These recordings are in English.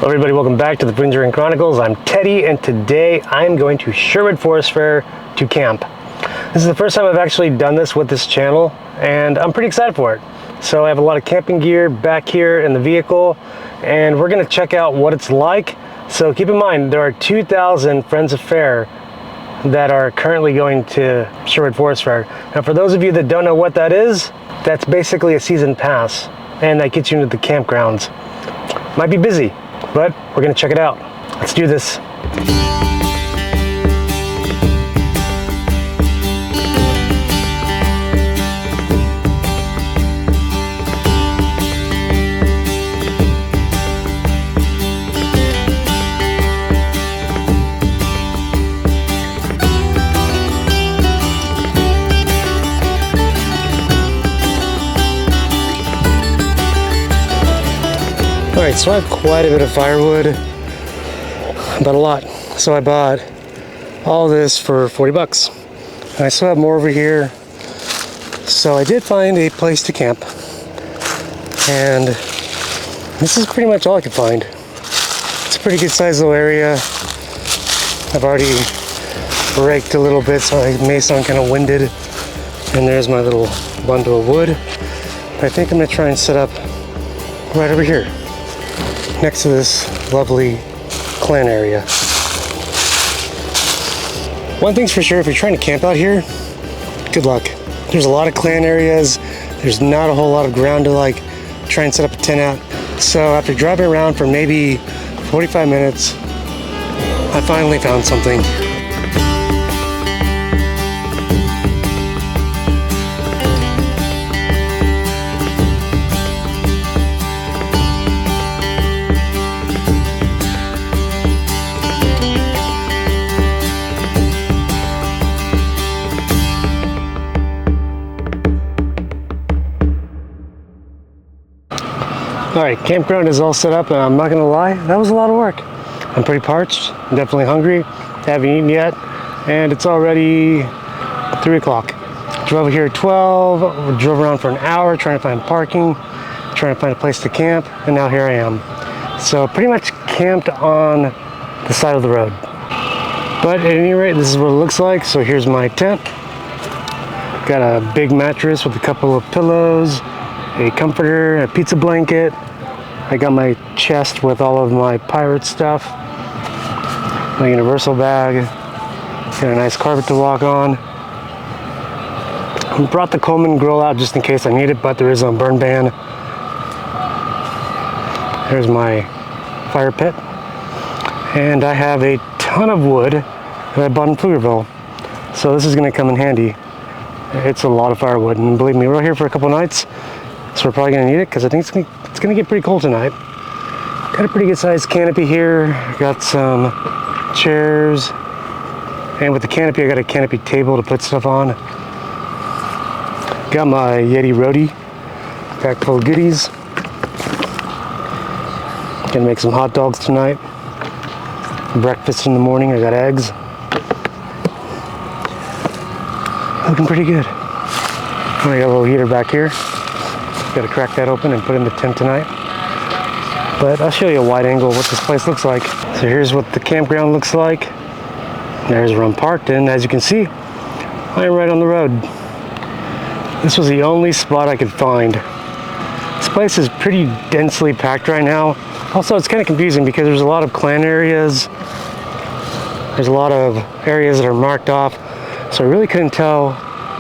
Hello everybody, welcome back to the Brinzering Chronicles. I'm Teddy and today I'm going to Sherwood Forest Faire to camp. This is the first time I've actually done this with this channel and I'm pretty excited for it. So I have a lot of camping gear back here in the vehicle and we're going to check out what it's like. So keep in mind there are 2,000 Friends of Faire that are currently going to Sherwood Forest Faire. Now for those of you that don't know what that is, that's basically a season pass and that gets you into the campgrounds. Might be busy, but we're gonna check it out. Let's do this. Alright, so I have quite a bit of firewood, but a lot. So I bought all this for 40 bucks. And I still have more over here. So I did find a place to camp. And this is pretty much all I could find. It's a pretty good sized little area. I've already raked a little bit, so I may sound kind of winded. And there's my little bundle of wood. I think I'm gonna try and set up right over here, next to this lovely clan area. One thing's for sure, if you're trying to camp out here, good luck. There's a lot of clan areas. There's not a whole lot of ground to like try and set up a tent out. So after driving around for maybe 45 minutes, I finally found something. Alright, campground is all set up and I'm not gonna lie, that was a lot of work. I'm pretty parched, I'm definitely hungry, haven't eaten yet, and it's already 3 o'clock. Drove over here at 12, drove around for an hour trying to find parking, trying to find a place to camp, and now here I am. So pretty much camped on the side of the road. But at any rate, this is what it looks like. So here's my tent. Got a big mattress with a couple of pillows, a comforter, a pizza blanket. I got my chest with all of my pirate stuff, my universal bag, got a nice carpet to walk on. I brought the Coleman grill out just in case I need it, but there is a burn ban. There's my fire pit. And I have a ton of wood that I bought in Pflugerville. So this is gonna come in handy. It's a lot of firewood, and believe me, we're here for a couple nights. So we're probably gonna need it because I think it's gonna get pretty cold tonight. Got a pretty good sized canopy here. Got some chairs. And with the canopy, I got a canopy table to put stuff on. Got my Yeti roadie packed full of goodies. Gonna make some hot dogs tonight. Breakfast in the morning, I got eggs. Looking pretty good. I got a little heater back here. Got to crack that open and put in the tent tonight. But I'll show you a wide angle of what this place looks like. So here's what the campground looks like. There's where I'm parked, and as you can see, I am right on the road. This was the only spot I could find. This place is pretty densely packed right now. Also, it's kind of confusing because there's a lot of clan areas. There's a lot of areas that are marked off. So I really couldn't tell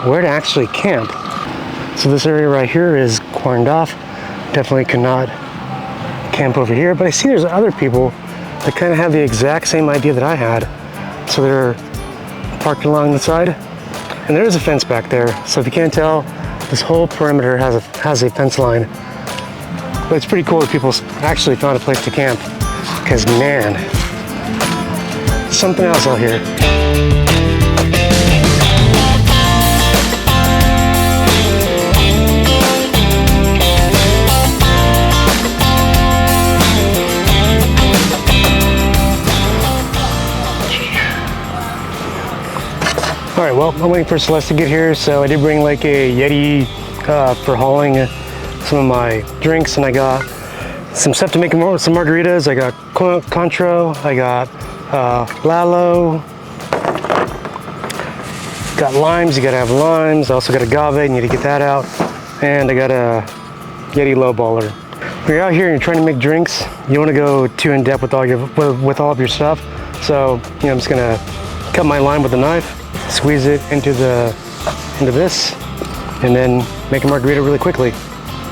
where to actually camp. So this area right here is corned off. Definitely cannot camp over here, but I see there's other people that kind of have the exact same idea that I had. So they're parked along the side, and there is a fence back there. So if you can't tell, this whole perimeter has a fence line. But it's pretty cool that people actually found a place to camp, because man, something else out here. All right, well, I'm waiting for Celeste to get here, so I did bring like a Yeti for hauling some of my drinks, and I got some stuff to make some margaritas. I got Contro, I got Lalo, got limes, you gotta have limes. I also got agave, need to get that out. And I got a Yeti Lowballer. When you're out here and you're trying to make drinks, you don't want to go too in depth with all of your stuff. So, you know, I'm just gonna cut my lime with a knife, squeeze it into this, and then make a margarita really quickly.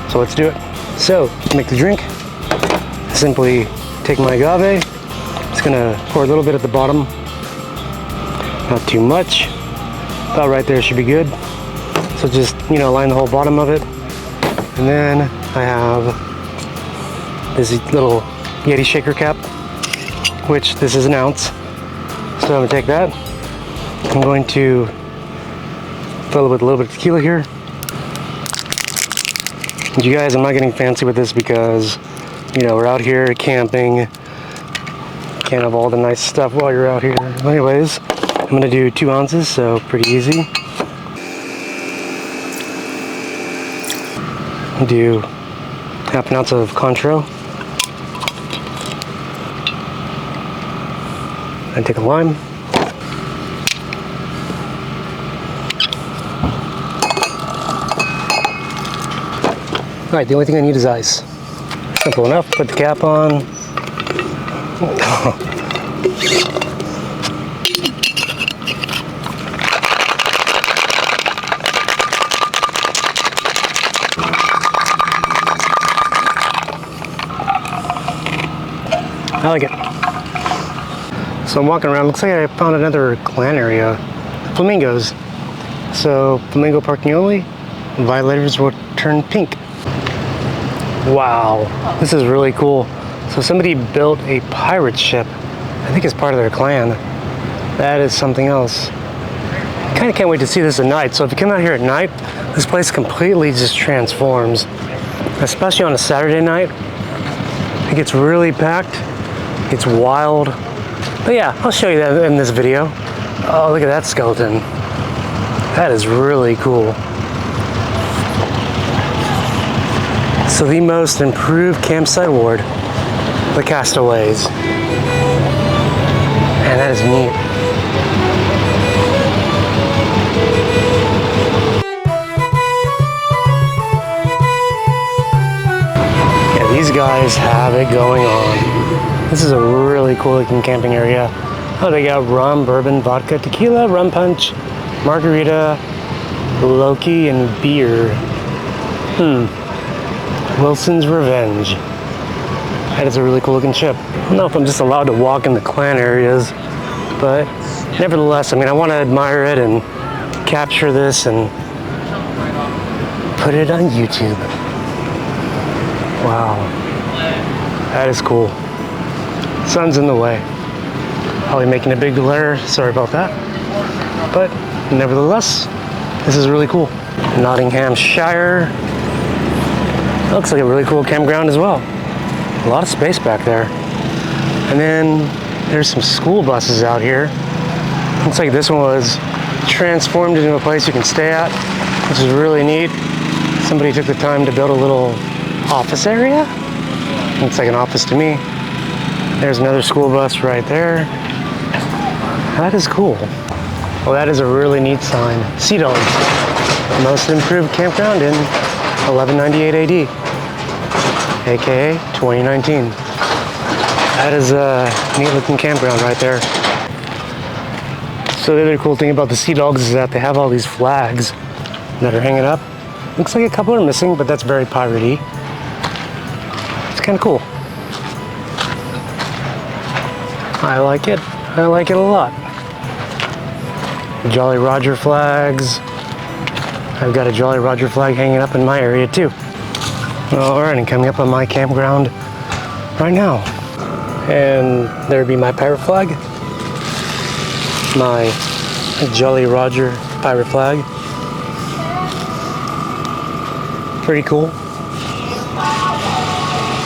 So let's do it. So, to make the drink, simply take my agave. Just gonna pour a little bit at the bottom, not too much. About right there should be good. So just, you know, line the whole bottom of it. And then I have this little Yeti shaker cap, which this is an ounce. So I'm gonna take that. I'm going to fill it with a little bit of tequila here. And you guys, I'm not getting fancy with this because, you know, we're out here camping. Can't have all the nice stuff while you're out here. Anyways, I'm gonna do 2 ounces, so pretty easy. Do half an ounce of Contro. And take a lime. Alright, the only thing I need is ice. Simple enough. Put the cap on. I like it. So I'm walking around, looks like I found another clan area. Flamingos. So flamingo parking only, violators will turn pink. Wow, this is really cool. So somebody built a pirate ship, I think it's part of their clan. That is something else. Kind of can't wait to see this at night. So if you come out here at night, this place completely just transforms. Especially on a Saturday night. It gets really packed. It's wild. But yeah, I'll show you that in this video. Oh, look at that skeleton. That is really cool. So the most improved campsite ward, the Castaways. And that is neat. Yeah, these guys have it going on. This is a really cool looking camping area. Oh, they got rum, bourbon, vodka, tequila, rum punch, margarita, Loki, and beer. Wilson's Revenge. That is a really cool looking ship. I don't know if I'm just allowed to walk in the clan areas, but nevertheless, I mean, I want to admire it and capture this and put it on YouTube. Wow. That is cool. Sun's in the way. Probably making a big glare, sorry about that. But nevertheless, this is really cool. Nottinghamshire. Looks like a really cool campground as well. A lot of space back there. And then there's some school buses out here. Looks like this one was transformed into a place you can stay at, which is really neat. Somebody took the time to build a little office area. Looks like an office to me. There's another school bus right there. That is cool. Well, that is a really neat sign. Sea Dogs, most improved campground in 1198 AD, aka 2019. That is a neat looking campground right there. So the other cool thing about the Sea Dogs is that they have all these flags that are hanging up. Looks like a couple are missing, but that's very piratey. It's kind of cool. I like it. I like it a lot. Jolly Roger flags. I've got a Jolly Roger flag hanging up in my area too. Alright, and coming up on my campground right now. And there'd be my pirate flag. My Jolly Roger pirate flag. Pretty cool.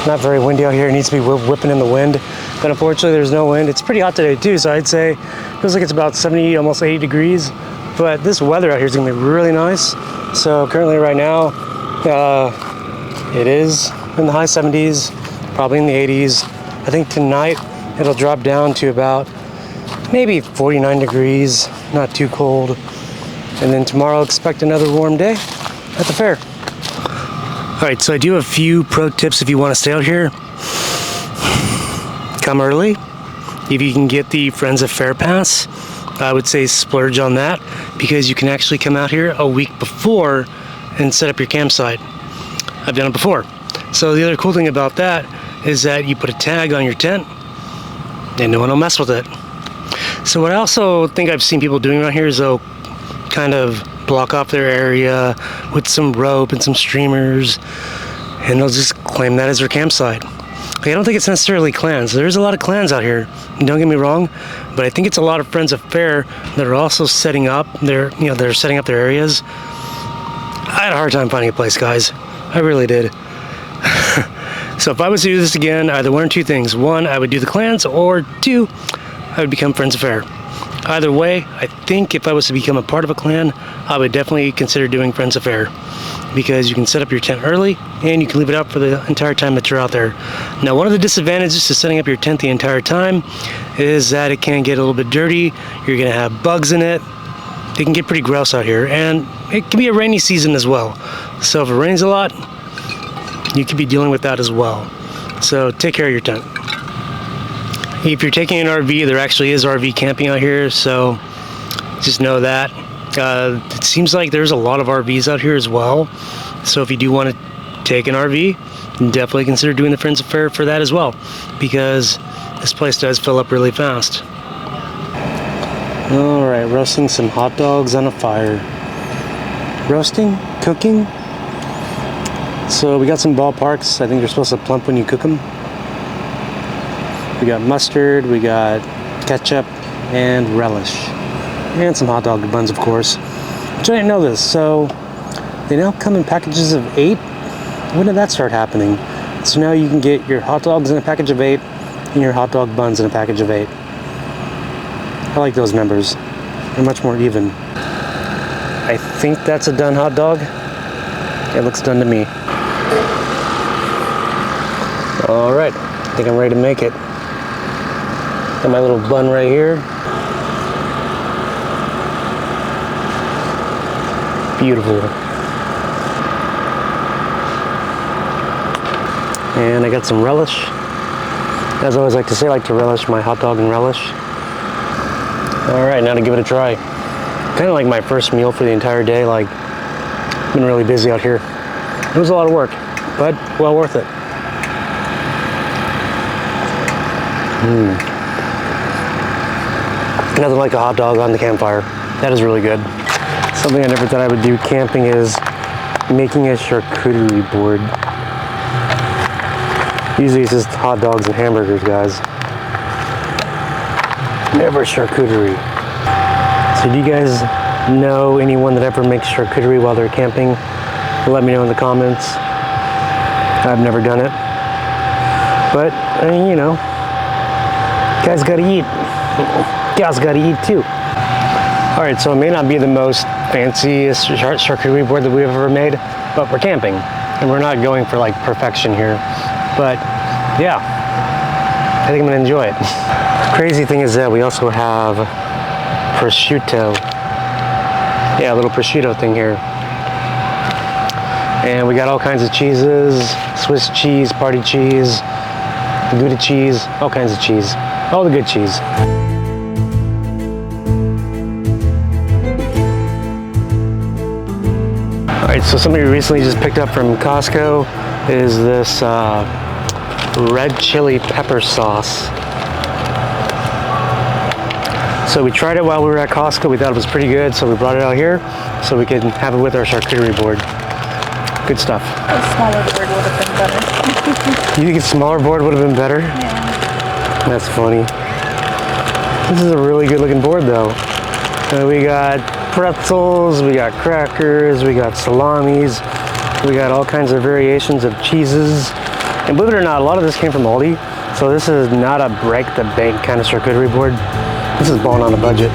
Not very windy out here. It needs to be whipping in the wind. But unfortunately there's no wind. It's pretty hot today too, so I'd say it feels like it's about 70, almost 80 degrees. But this weather out here is gonna be really nice. So currently right now, it is in the high 70s, probably in the 80s. I think tonight it'll drop down to about maybe 49 degrees, not too cold. And then tomorrow expect another warm day at the fair. All right, so I do have a few pro tips if you want to stay out here. Come early. If you can get the Friends of Fair pass, I would say splurge on that because you can actually come out here a week before and set up your campsite. I've done it before. So the other cool thing about that is that you put a tag on your tent and no one will mess with it. So what I also think I've seen people doing around here is they'll kind of block off their area with some rope and some streamers, and they'll just claim that as their campsite. I don't think it's necessarily clans. There's a lot of clans out here, don't get me wrong, but I think it's a lot of Friends of Fair that are also setting up their, they're setting up their areas. I had a hard time finding a place, guys. I really did. So if I was to do this again, either one or two things. One, I would do the clans, or two, I would become Friends of Fair. Either way, I think if I was to become a part of a clan, I would definitely consider doing Friends of Fair because you can set up your tent early and you can leave it up for the entire time that you're out there. Now, one of the disadvantages to setting up your tent the entire time is that it can get a little bit dirty. You're gonna have bugs in it. It can get pretty gross out here, and it can be a rainy season as well. So if it rains a lot, you could be dealing with that as well. So take care of your tent. If you're taking an RV, there actually is RV camping out here, so just know that. It seems like there's a lot of RVs out here as well, so if you do want to take an RV, definitely consider doing the Friends of Fair for that as well, because this place does fill up really fast. Alright, roasting some hot dogs on a fire. Roasting? Cooking? So we got some ballparks. I think they're supposed to plump when you cook them. We got mustard, we got ketchup, and relish. And some hot dog buns, of course. Which I didn't know this, so they now come in packages of 8. When did that start happening? So now you can get your hot dogs in a package of 8 and your hot dog buns in a package of 8. I like those numbers. They're much more even. I think that's a done hot dog. It looks done to me. All right, I think I'm ready to make it. Got my little bun right here. Beautiful. And I got some relish. As I always like to say, I like to relish my hot dog in relish. All right, now to give it a try. Kind of like my first meal for the entire day. Like, been really busy out here. It was a lot of work, but well worth it. Nothing like a hot dog on the campfire. That is really good. Something I never thought I would do camping is making a charcuterie board. Usually it's just hot dogs and hamburgers, guys. Never charcuterie. So do you guys know anyone that ever makes charcuterie while they're camping? Let me know in the comments. I've never done it. But, I mean, guys gotta eat. Gals gotta eat too. All right, so it may not be the most fanciest charcuterie board that we've ever made, but we're camping and we're not going for like perfection here. But yeah, I think I'm gonna enjoy it. The crazy thing is that we also have prosciutto. Yeah, a little prosciutto thing here. And we got all kinds of cheeses, Swiss cheese, party cheese, Gouda cheese, all kinds of cheese. All the good cheese. All right, so something we recently just picked up from Costco is this red chili pepper sauce. So we tried it while we were at Costco. We thought it was pretty good, so we brought it out here so we can have it with our charcuterie board. Good stuff. A smaller board would have been better. You think a smaller board would have been better? Yeah. That's funny. This is a really good looking board though. We got pretzels, we got crackers, we got salamis, we got all kinds of variations of cheeses. And believe it or not, a lot of this came from Aldi. So this is not a break the bank kind of charcuterie board. This is balling on a budget.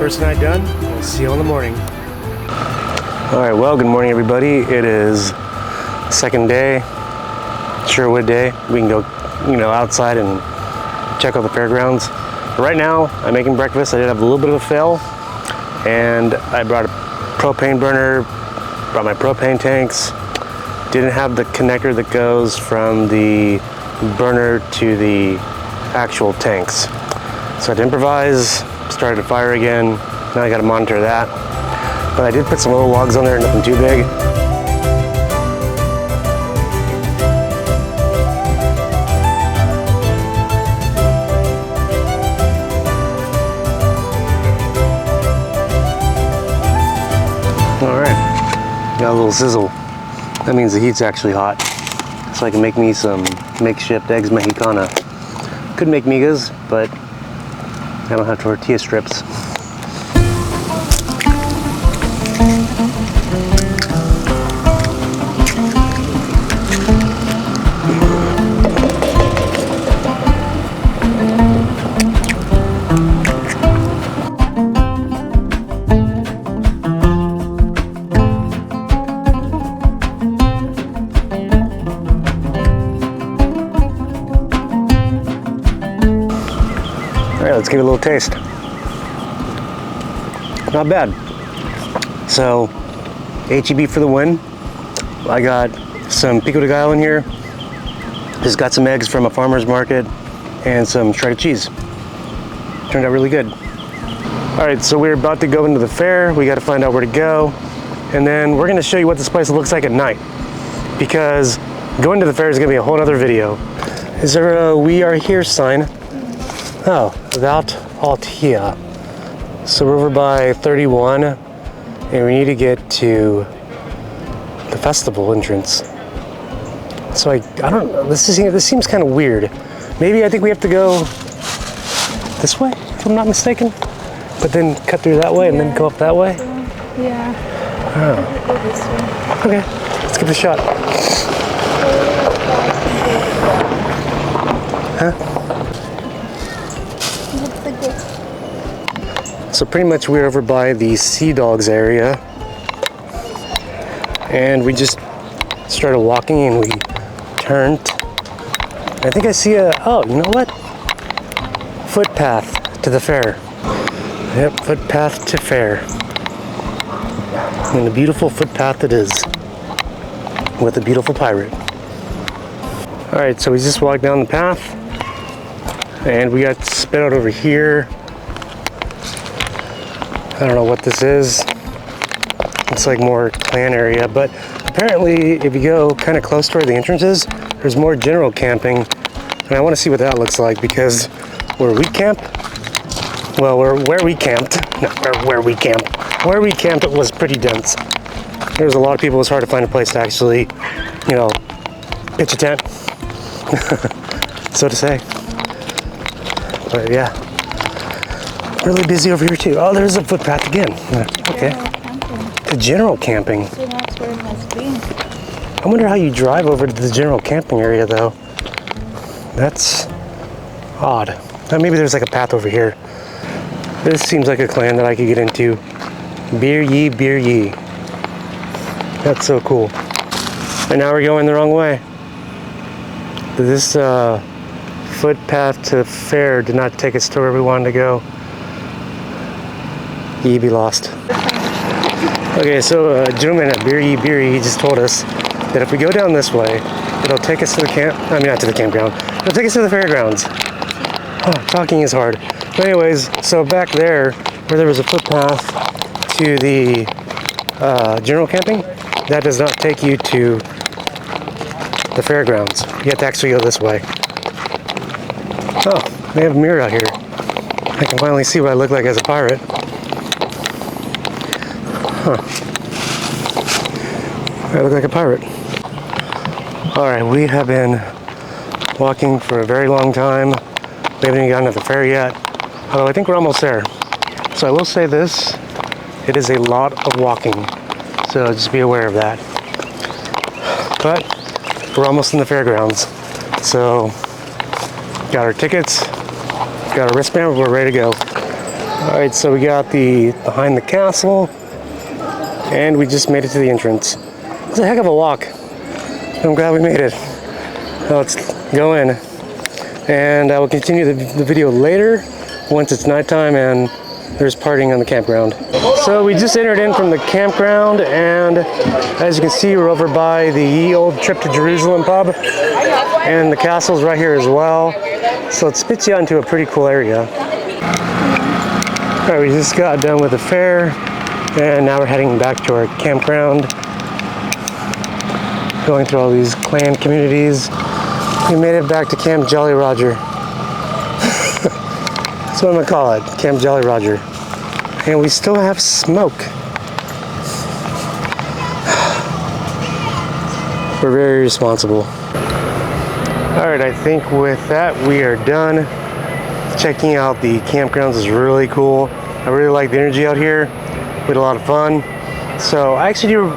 first night done. We'll see you in the morning. All right, well, good morning, everybody. It is second day, Sherwood Day. We can go, outside and check out the fairgrounds. But right now, I'm making breakfast. I did have a little bit of a fail, and I brought a propane burner, brought my propane tanks. Didn't have the connector that goes from the burner to the actual tanks. So I had to improvise, started a fire again. Now I got to monitor that. But I did put some little logs on there, nothing too big. All right, got a little sizzle. That means the heat's actually hot. So I can make me some makeshift eggs mexicana. Could make migas, but I don't have tortilla strips. Let's give it a little taste. Not bad. So, HEB for the win. I got some pico de gallo in here. Just got some eggs from a farmer's market and some shredded cheese. Turned out really good. All right, so we're about to go into the fair. We got to find out where to go. And then we're going to show you what this place looks like at night. Because going to the fair is going to be a whole other video. Is there a "We Are Here" sign? Oh, without alt here. So we're over by 31, and we need to get to the festival entrance. So I don't know, this seems kind of weird. Maybe I think we have to go this way, if I'm not mistaken. But then cut through that way and then go up that way? Yeah. Oh. Go this way. Okay, let's give it a shot. Huh? So pretty much we're over by the Sea Dogs area, and we just started walking and we turned. I think I see oh, you know what? Footpath to the fair. Yep, footpath to fair. And a beautiful footpath it is, with a beautiful pirate. All right, so we just walked down the path, and we got spit out over here. I don't know what this is. It's like more clan area, but apparently if you go kind of close to where the entrance is, there's more general camping, and I want to see what that looks like, because where we camped, it was pretty dense. There was a lot of people. It was hard to find a place to actually, pitch a tent, so to say. But yeah. Really busy over here too. Oh, there's a footpath again. Okay. The general camping. So that's where it must be. I wonder how you drive over to the general camping area though. That's odd. Maybe there's like a path over here. This seems like a clan that I could get into. Beer ye, beer ye. That's so cool. And now we're going the wrong way. This footpath to fair did not take us to where we wanted to go. Ye be lost. Okay, so a gentleman at Beery, he just told us that if we go down this way, it'll take us to the not to the campground. It'll take us to the fairgrounds. Oh, talking is hard. But anyways, so back there, where there was a footpath to the general camping, that does not take you to the fairgrounds. You have to actually go this way. Oh, they have a mirror out here. I can finally see what I look like as a pirate. Huh. I look like a pirate. Alright, we have been walking for a very long time. We haven't even gotten to the fair yet. Although I think we're almost there. So I will say this, it is a lot of walking. So just be aware of that. But we're almost in the fairgrounds. So got our tickets, got our wristband, we're ready to go. All right, so we got the behind the castle, and we just made it to the entrance. It's a heck of a walk. I'm glad we made it. Now let's go in, and I will continue the video later once it's nighttime and there's partying on the campground. So we just entered in from the campground, and as you can see, we're over by the Ye Old Trip to Jerusalem pub, and the castle's right here as well. So it spits you out into a pretty cool area. All right, we just got done with the fair, and now we're heading back to our campground. Going through all these clan communities. We made it back to Camp Jolly Roger. That's what I'm gonna call it, Camp Jolly Roger. And we still have smoke. We're very responsible. All right, I think with that, we are done. Checking out the campgrounds is really cool. I really like the energy out here. We had a lot of fun. So I do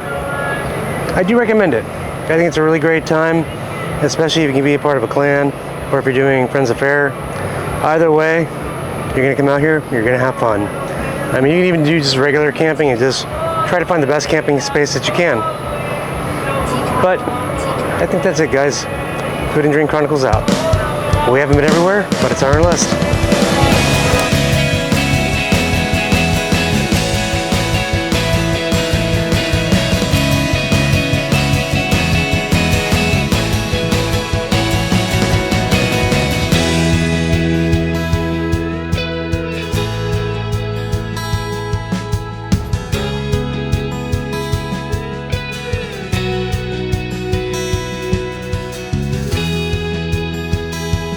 recommend it. I think it's a really great time, especially if you can be a part of a clan or if you're doing Friends of Fair. Either way, you're gonna come out here, you're gonna have fun. I mean, you can even do just regular camping and just try to find the best camping space that you can. But I think that's it, guys. Food and Drink Chronicles out. We haven't been everywhere, but it's on our list.